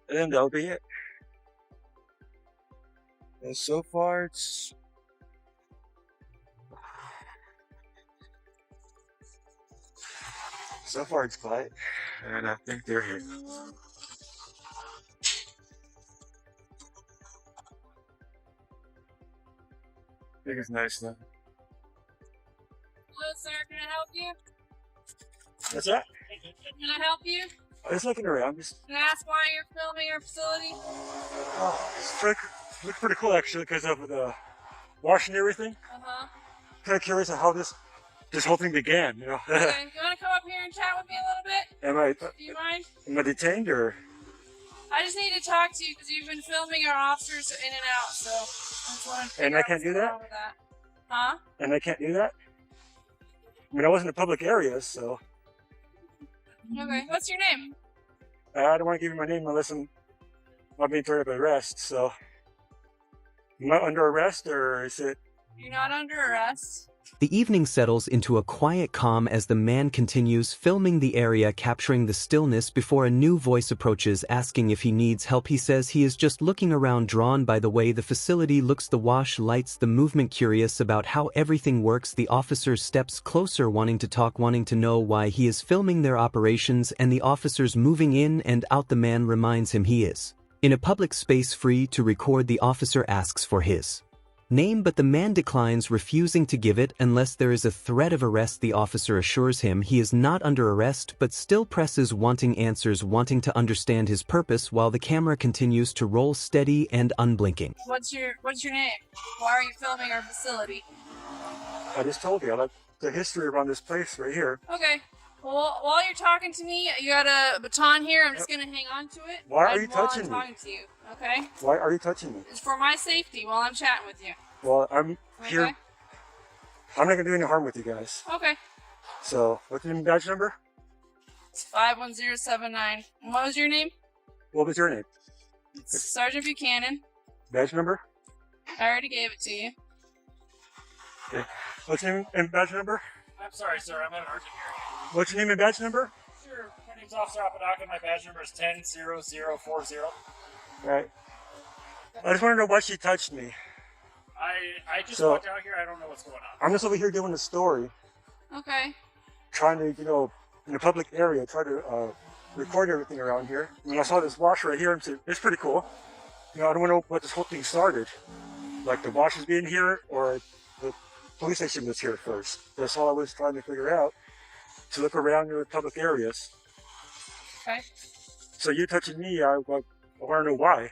And then that'll be it. And so far, it's quiet, and I think they're here. I think it's nice though. Hello, sir. Can I help you? What's that? Can I help you? I'm just looking around. Can I ask why you're filming our facility? It's pretty cool actually because of the washing and everything. Kind of curious of how this whole thing began. You know. Okay. You want to come up here and chat with me a little bit? Do you mind? Am I detained or? I just need to talk to you because you've been filming our officers in and out, so I just want to figure And I out can't what's do going that? on with that. Huh? And I can't do that? I mean, I wasn't in a public area, so. Okay. What's your name? I don't want to give you my name unless I'm being threatened with arrest, so. Am I under arrest or is it? You're not under arrest. The evening settles into a quiet calm as the man continues filming the area, capturing the stillness before a new voice approaches asking if he needs help. He says he is just looking around, drawn by the way the facility looks, the wash, lights, the movement, curious about how everything works. The officer steps closer, wanting to talk, wanting to know why he is filming their operations and the officers moving in and out. The man reminds him he is in a public space, free to record. The officer asks for his name, but the man declines, refusing to give it unless there is a threat of arrest. The officer assures him he is not under arrest, but still presses, wanting answers, wanting to understand his purpose, while the camera continues to roll steady and unblinking. What's your name? Why are you filming our facility? I just told you, I like the history around this place right here. Okay. Well, while you're talking to me, you got a baton here. I'm just going to hang on to it. Why are you touching me? While I'm talking to you, okay? Why are you touching me? It's for my safety while I'm chatting with you. Well, I'm here. Okay. I'm not going to do any harm with you guys. Okay. So, what's your badge number? It's 51079. And what was your name? What was your name? It's Sergeant Buchanan. Badge number? I already gave it to you. Okay. What's your name and badge number? I'm sorry, sir. I'm at an urgent hearing. What's your name and badge number? Sure. My name's Officer Apodaca. My badge number is 100040. Right. I just want to know why she touched me. I just walked out here. I don't know what's going on. I'm just over here doing a story. Okay. Trying to, in a public area, try to record everything around here. And I saw this wash right here and said, it's pretty cool. I don't know what this whole thing started. Like the wash is being here or the police station was here first. That's all I was trying to figure out. To look around in the public areas. Okay. So you touching me, I want to know why.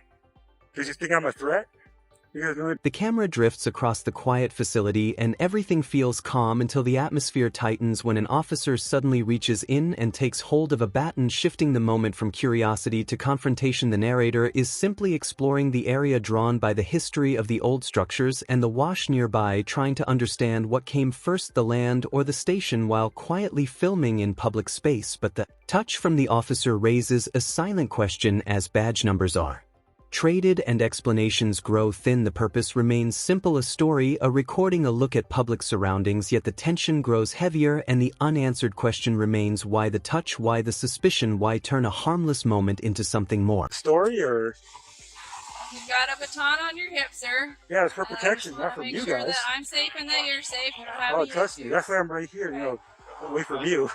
Because you think I'm a threat? The camera drifts across the quiet facility and everything feels calm until the atmosphere tightens when an officer suddenly reaches in and takes hold of a baton, shifting the moment from curiosity to confrontation. The narrator is simply exploring the area, drawn by the history of the old structures and the wash nearby, trying to understand what came first, the land or the station, while quietly filming in public space. But the touch from the officer raises a silent question as badge numbers are traded and explanations grow thin. The purpose remains simple: a story, a recording, a look at public surroundings, yet the tension grows heavier and the unanswered question remains: why the touch, why the suspicion, why turn a harmless moment into something more? Story or? You got a baton on your hip, sir. Yeah, it's for protection, not from you Make sure guys. that I'm safe and that you're safe. You don't have Oh, any trust me, issues. that's why I'm right here, away from you.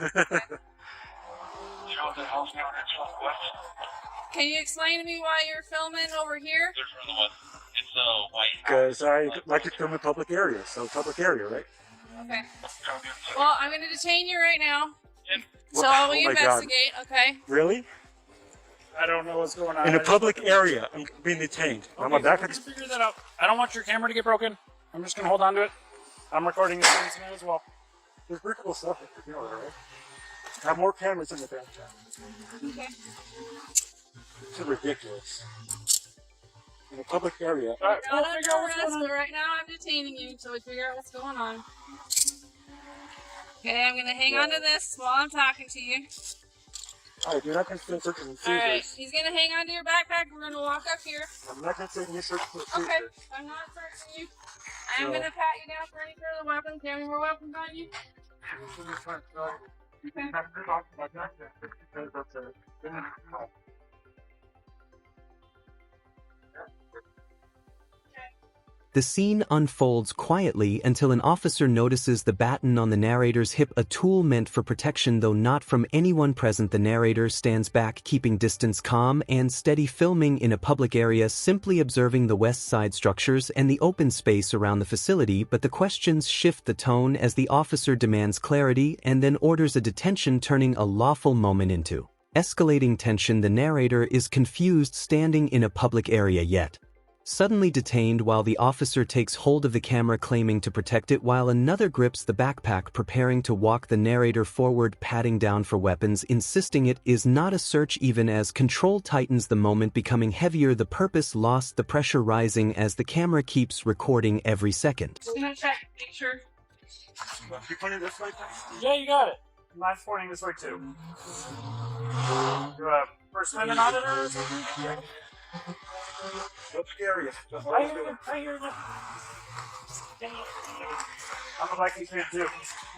Can you explain to me why you're filming over here? Because I like to film in public areas, so public area, right? Okay. Well, I'm going to detain you right now. So Oh we my God. investigate, okay? Really? I don't know what's going on. In a public area, I'm being detained. I'm a backpack. Just figure that out. I don't want your camera to get broken. I'm just going to hold on to it. I'm recording this thing as well. There's pretty cool stuff, you know that, right? I have more cameras in the backpack. Okay. It's ridiculous. In a public area. All right, You're we'll not figure out under what's arrest, going on. but right now I'm detaining you until we figure out what's going on. Okay, I'm going to hang on to this while I'm talking to you. Alright, you're not considering searches and seizures. Alright, he's going to hang on to your backpack. We're going to walk up here. I'm not considering you searches and seizures. Okay, I'm not searching you. I'm No. going to pat you down for any further weapons. Do you have any more weapons on you? Okay. The scene unfolds quietly until an officer notices the baton on the narrator's hip, a tool meant for protection though not from anyone present. The narrator stands back, keeping distance, calm and steady, filming in a public area, simply observing the west side structures and the open space around the facility. But the questions shift the tone as the officer demands clarity and then orders a detention, turning a lawful moment into escalating tension. The narrator is confused, standing in a public area yet suddenly detained while the officer takes hold of the camera, claiming to protect it, while another grips the backpack, preparing to walk the narrator forward, patting down for weapons, insisting it is not a search. Even as control tightens, the moment becoming heavier, the purpose lost, the pressure rising as the camera keeps recording every second. Just gonna check, make sure. You pointed this way? Yeah, you got it. Mine's pointing this way too. You're a First Amendment Auditor or something? What's scary? I hear you. I'm a Vikings fan too.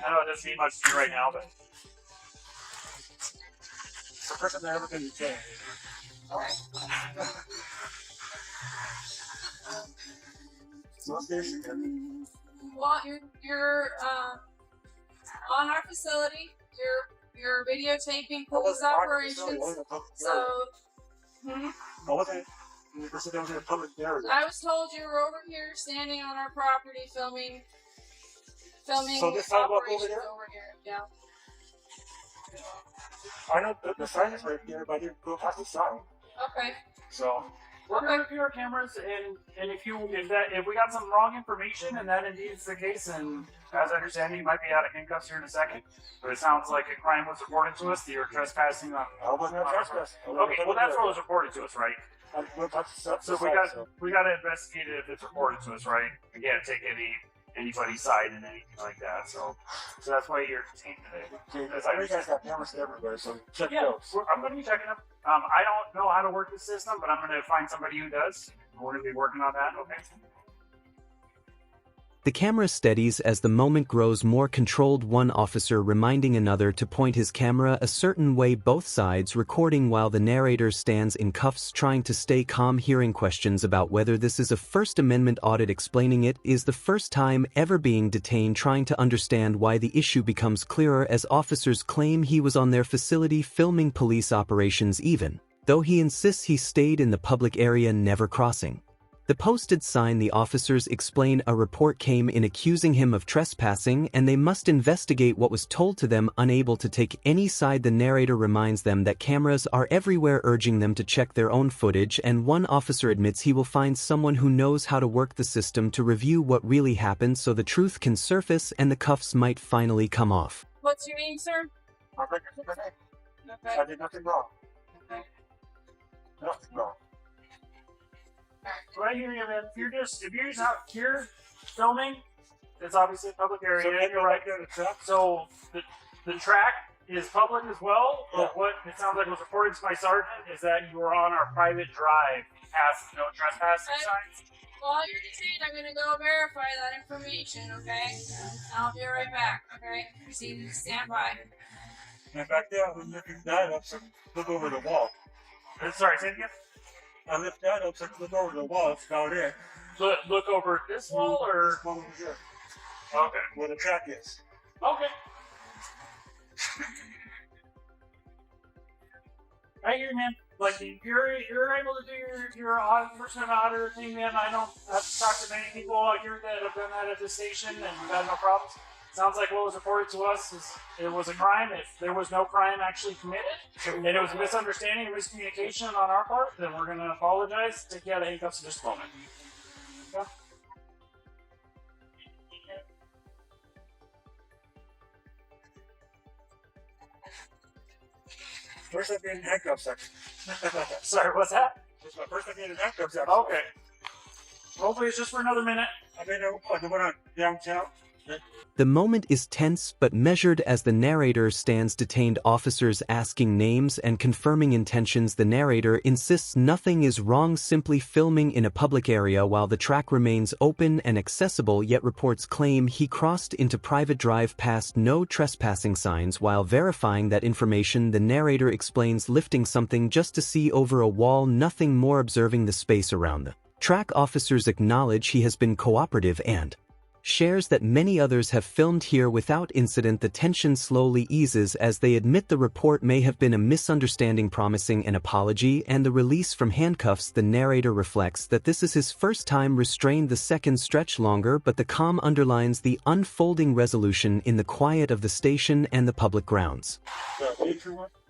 I know it doesn't mean much to you right now, but It's the first time I've ever been detained. So what's the issue then? Well, you're on our facility. You're videotaping police operations. So, I wasn't. You said I was in a public area. I was told you were over here, standing on our property, filming So this sidewalk operations over here? Yeah. I know the sign is right there, but I didn't go past the sign. Okay. So we're going to review our cameras, and if we got some wrong information, and that indeed is the case, and as I understand, you might be out of handcuffs here in a second, but it sounds like a crime was reported to us that you're trespassing on. I wasn't trespassing. Okay, well that's what was reported to us, right? So we got to investigate it if it's reported to us, right? We can't take anybody's side in anything like that. So that's why you're detained today. I know you guys got cameras everywhere, so check those. I'm going to be checking them. I don't know how to work the system, but I'm going to find somebody who does. We're going to be working on that. Okay. The camera steadies as the moment grows more controlled, one officer reminding another to point his camera a certain way, both sides recording while the narrator stands in cuffs, trying to stay calm, hearing questions about whether this is a First Amendment audit, explaining it is the first time ever being detained, trying to understand why. The issue becomes clearer as officers claim he was on their facility filming police operations, even though he insists he stayed in the public area, never crossing the posted sign. The officers explain a report came in accusing him of trespassing and they must investigate what was told to them, unable to take any side. The narrator reminds them that cameras are everywhere, urging them to check their own footage, and one officer admits he will find someone who knows how to work the system to review what really happened so the truth can surface and the cuffs might finally come off. What's your name, sir? Okay. I did nothing wrong. Okay. Nothing wrong. Right here, man. If you're just out here filming, it's obviously a public area. So you're right. there to track? So the track is public as well. But what it sounds like was reported to my sergeant is that you were on our private drive past no trespassing signs. While you're detained, I'm gonna go verify that information. Okay. I'll be right back. Okay. Proceed to stand by. And back there, I was lifting that up so look over the wall. Sorry, say it again. I lift that up so look over the wall. It's about it. Look over this wall or Over here, okay. where the track is. Okay. Right here, man. Like you're able to do your person auditor thing, man. I don't have to talk to many people out here that have done that at this station, and we've had no problems. Sounds like what was reported to us is it was a crime. If there was no crime actually committed, and it was a misunderstanding or miscommunication on our part, then we're going to apologize. Take you out of handcuffs in just a moment. Yeah. First I've been in handcuffs, actually. Sorry, what's that? This is my first time being in handcuffs, actually. Okay. Hopefully it's just for another minute. I've been the one on downtown. The moment is tense but measured as the narrator stands detained, officers asking names and confirming intentions. The narrator insists nothing is wrong, simply filming in a public area while the track remains open and accessible, yet reports claim he crossed into private drive past no trespassing signs. While verifying that information, the narrator explains lifting something just to see over a wall, nothing more, observing the space around the Track officers acknowledge he has been cooperative and shares that many others have filmed here without incident. The tension slowly eases as they admit the report may have been a misunderstanding, promising an apology and the release from handcuffs. The narrator reflects that this is his first time restrained. The seconds stretch longer, but the calm underlines the unfolding resolution in the quiet of the station and the public grounds.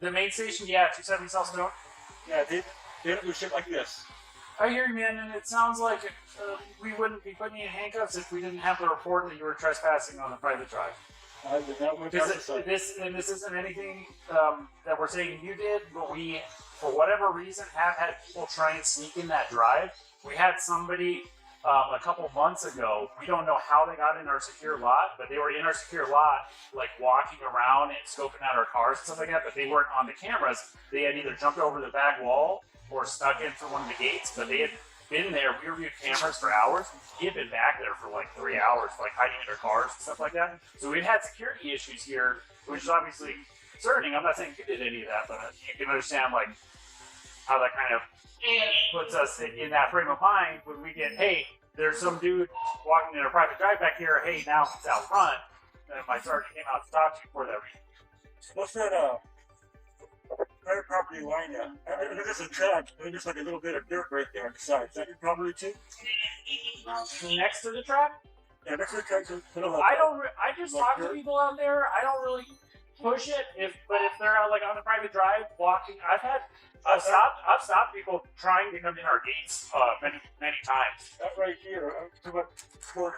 The main station, yeah, 270 South Stone. Yeah, they don't do shit like this. I hear you, man, and it sounds like we wouldn't be putting you in handcuffs if we didn't have the report that you were trespassing on a private drive. This isn't anything that we're saying you did, but we, for whatever reason, have had people try and sneak in that drive. We had somebody a couple months ago, we don't know how they got in our secure lot, but they were in our secure lot, like walking around and scoping out our cars and stuff like that, but they weren't on the cameras. They had either jumped over the back wall or stuck in through one of the gates, but they had been there. We reviewed cameras for hours. He had been back there for like 3 hours, like hiding in their cars and stuff like that. So we've had security issues here, which is obviously concerning. I'm not saying you did any of that, but you can understand like how that kind of puts us in that frame of mind when we get, hey, there's some dude walking in a private drive back here. Hey, now he's out front. And my sergeant came out to talk to you for that reason. What's that, private property line at? I mean, there's a track, I mean, there's like a little bit of dirt right there on the side. Is that your property too? Next to the track? Yeah, next to the track. I just talk to people out there. I don't really push it. But if they're out like on the private drive walking, I've stopped people trying to come in our gates many times. That right here. I'm talking about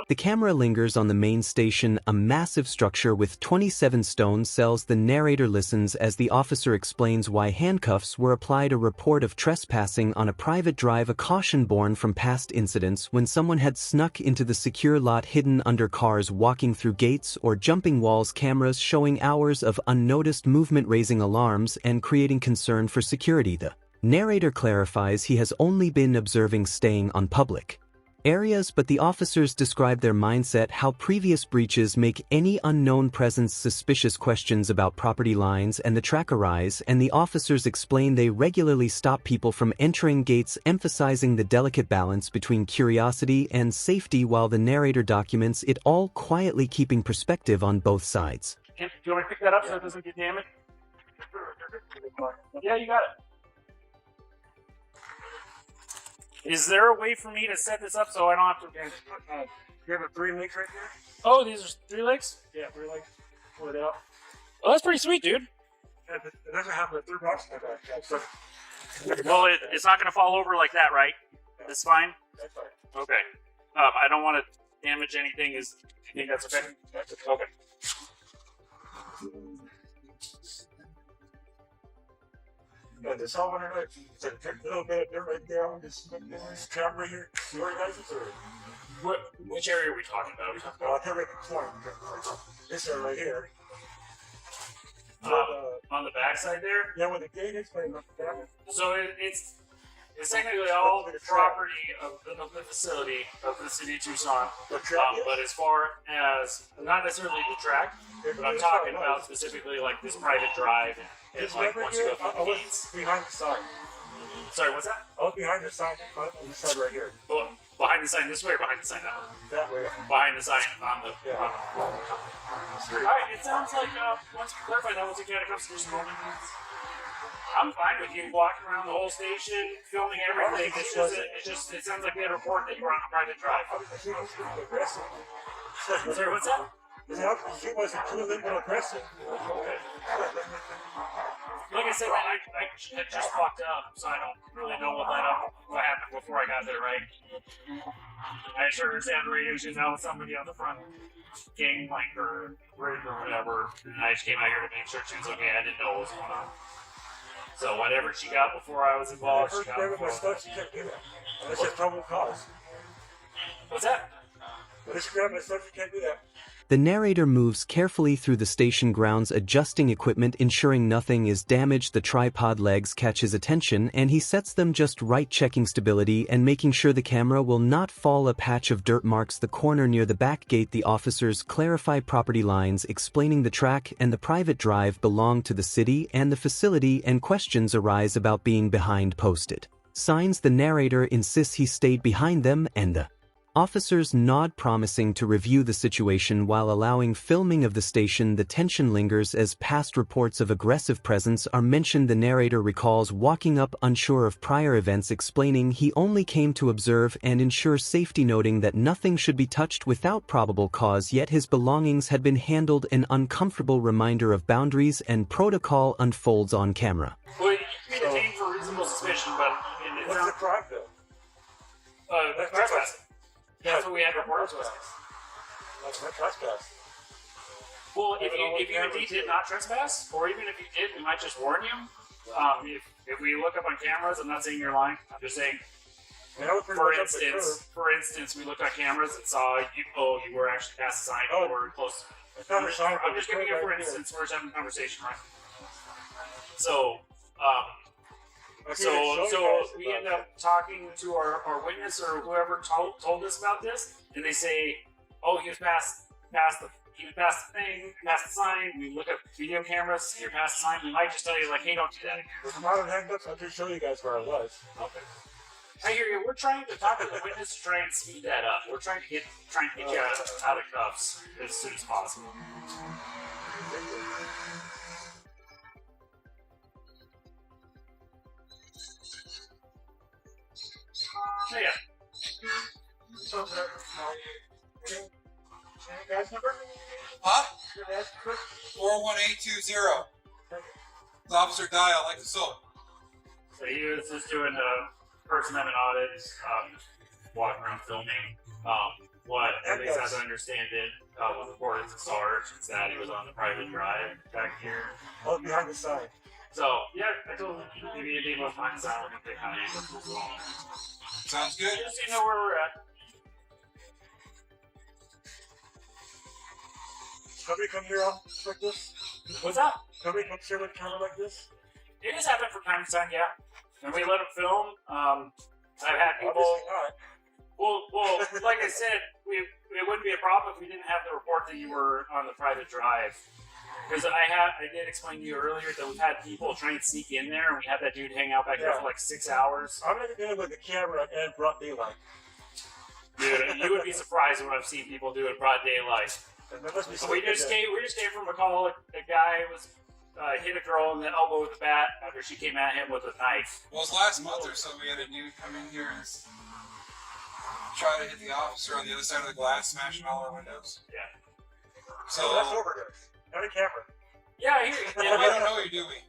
The camera lingers on the main station, a massive structure with 27 stone cells. The narrator listens as the officer explains why handcuffs were applied. A report of trespassing on a private drive, a caution born from past incidents when someone had snuck into the secure lot hidden under cars, walking through gates or jumping walls. Cameras showing hours of unnoticed movement, raising alarms and creating concern for security. The narrator clarifies he has only been observing, staying on public areas, but the officers describe their mindset, how previous breaches make any unknown presence suspicious. Questions about property lines and the track arise, and the officers explain they regularly stop people from entering gates, emphasizing the delicate balance between curiosity and safety while the narrator documents it all, quietly keeping perspective on both sides. Do you want me to pick that up so it doesn't get damaged? Yeah, you got it. Is there a way for me to set this up so I don't have to... you have a 3 legs right there? Oh, these are 3 legs? Yeah, 3 legs. Pull it out. Oh, that's pretty sweet, dude. Yeah, it doesn't have a 3 box in the back. So, Well, it's not going to fall over like that, right? It's fine? that's fine. Okay. I don't want to damage anything. Do you think that's okay? That's okay. Okay. Yeah, this all went right. It's a little bit of dirt right there on this camera here. You recognize this or? Which area are we talking about? I can't make a point. This area right here. On the backside there? Yeah, where the gate is, but So it's technically all the property of the facility of the city of Tucson. the track is. But as far as, not necessarily the track, but I'm talking about specifically like this private drive and This like right once here, you go I through the was gates. behind the sign. Sorry, what's that? I was behind the sign on the side right here. Oh, behind the sign this way or behind the sign that way? That way. Behind the sign on the... Yeah. Alright, it sounds like once you clarify that, once you kind of comes to this moment, I'm fine with you walking around the whole station, filming everything. It sounds like they had a report that you were on a private drive. Aggressive. Sorry, what's that? She wasn't too little aggressive. Like I said, I had just walked up, so I don't really know what happened before I got there, right? I just heard her say on the radio she was out with somebody on the front gangplank or bridge or whatever, and I just came out here to make sure she was okay. I didn't know what was going on. So whatever she got before I was involved, she First got grab my before. stuff, she can't do that. That's just probable cause. What's that? First grab my stuff, she can't do that. The narrator moves carefully through the station grounds, adjusting equipment, ensuring nothing is damaged. The tripod legs catch his attention, and he sets them just right, checking stability and making sure the camera will not fall. A patch of dirt marks the corner near the back gate. The officers clarify property lines, explaining the track and the private drive belong to the city and the facility, and questions arise about being behind posted Signs the narrator insists he stayed behind them and the officers nod, promising to review the situation while allowing filming of the station. The tension lingers as past reports of aggressive presence are mentioned. The narrator recalls walking up unsure of prior events, explaining he only came to observe and ensure safety, noting that nothing should be touched without probable cause, yet his belongings had been handled. An uncomfortable reminder of boundaries and protocol unfolds on camera. Well, you can be detained for reasonable suspicion, but What's the crime bill? trespassing. That's what we had reported to us. That's not trespass. Well, if you indeed did not trespass, or even if you did, we might just warn you. If we look up on cameras, I'm not saying you're lying. I'm just saying. For instance, we looked on cameras and saw you. Oh, you were actually past the sign. Oh, or close. It's not a sign. I'm just giving you for instance. We're just having a conversation, right? So, we end up talking to our witness or whoever told us about this, and they say, "Oh, he was past the thing, past the sign." We look at video cameras, you're past the sign. We might just tell you, like, "Hey, don't do that." There's a lot of handbooks. I'll just show you guys where I was. Okay. I hear you. We're trying to talk to the witness to try and speed that up. We're trying to get you out of cuffs as soon as possible. So, yeah. Guy's number? Huh? Your dad's number? 41820. The officer dial, like the soul. So he was just doing a First Amendment audit, walking around filming. What, at least as I understand it, was reported to Sarge is that he was on the private drive back here. Oh, behind the sign. So, yeah, I told him maybe a day was fine, so I don't think they kind of as well. Sounds good. Just so you know where we're at. Somebody come here like this? What's that? Somebody comes here with a camera like this? It has happened from time to time, yeah. And we let them film. I've had people. Obviously not. Well, like I said, it wouldn't be a problem if we didn't have the report that you were on the private drive. Because I did explain to you earlier that we've had people try and sneak in there, and we had that dude hang out back there for like 6 hours. I'm not dealing with the camera and broad daylight. Dude, you would be surprised what I've seen people do in broad daylight. We just came from a call. A guy was hit a girl in the elbow with a bat after she came at him with a knife. Well, it was last month or so we had a dude come in here and try to hit the officer on the other side of the glass, smashing all our windows. Yeah. So that's overdose. Not a camera. Yeah, I hear you. we don't know you, do we?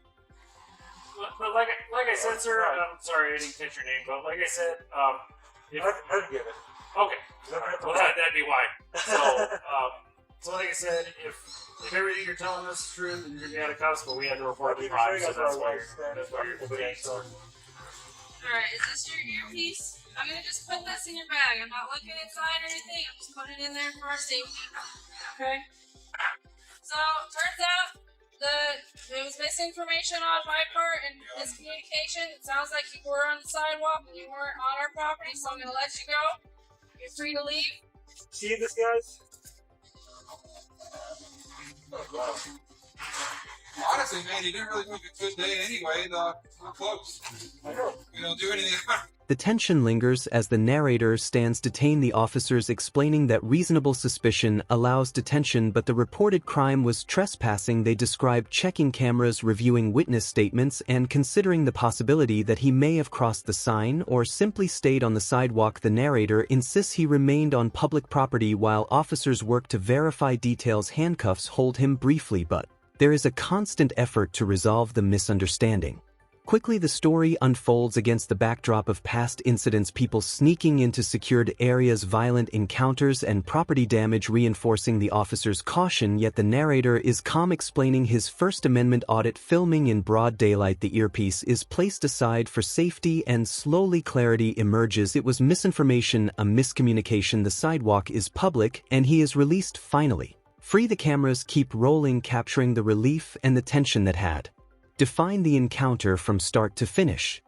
But like I said, sir, I'm sorry I didn't catch your name, but like I said, I didn't get it. Okay. Right. Well, that'd be why. So like I said, if everything you're telling us is true, then you're gonna be out of cuffs, but we had to report the crime, so that's why you're detained. Alright, is this your earpiece? I'm gonna just put this in your bag. I'm not looking inside or anything. I'm just putting it in there for our safety. Okay? So, turns out there was misinformation on my part and miscommunication. It sounds like you were on the sidewalk and you weren't on our property, so I'm gonna let you go. You're free to leave. See this, guys? Honestly, man, you didn't really make a good day anyway. We're close. I know. We don't do anything. The tension lingers as the narrator stands detain the officers, explaining that reasonable suspicion allows detention, but the reported crime was trespassing. They describe checking cameras, reviewing witness statements, and considering the possibility that he may have crossed the sign or simply stayed on the sidewalk. The narrator insists he remained on public property while officers work to verify details. Handcuffs hold him briefly, but there is a constant effort to resolve the misunderstanding. Quickly, the story unfolds against the backdrop of past incidents, people sneaking into secured areas, violent encounters, and property damage, reinforcing the officer's caution. Yet the narrator is calm, explaining his First Amendment audit, filming in broad daylight. The earpiece is placed aside for safety, and slowly clarity emerges. It was misinformation, a miscommunication. The sidewalk is public, and he is released finally. Free. The cameras keep rolling, capturing the relief and the tension that had defined the encounter from start to finish.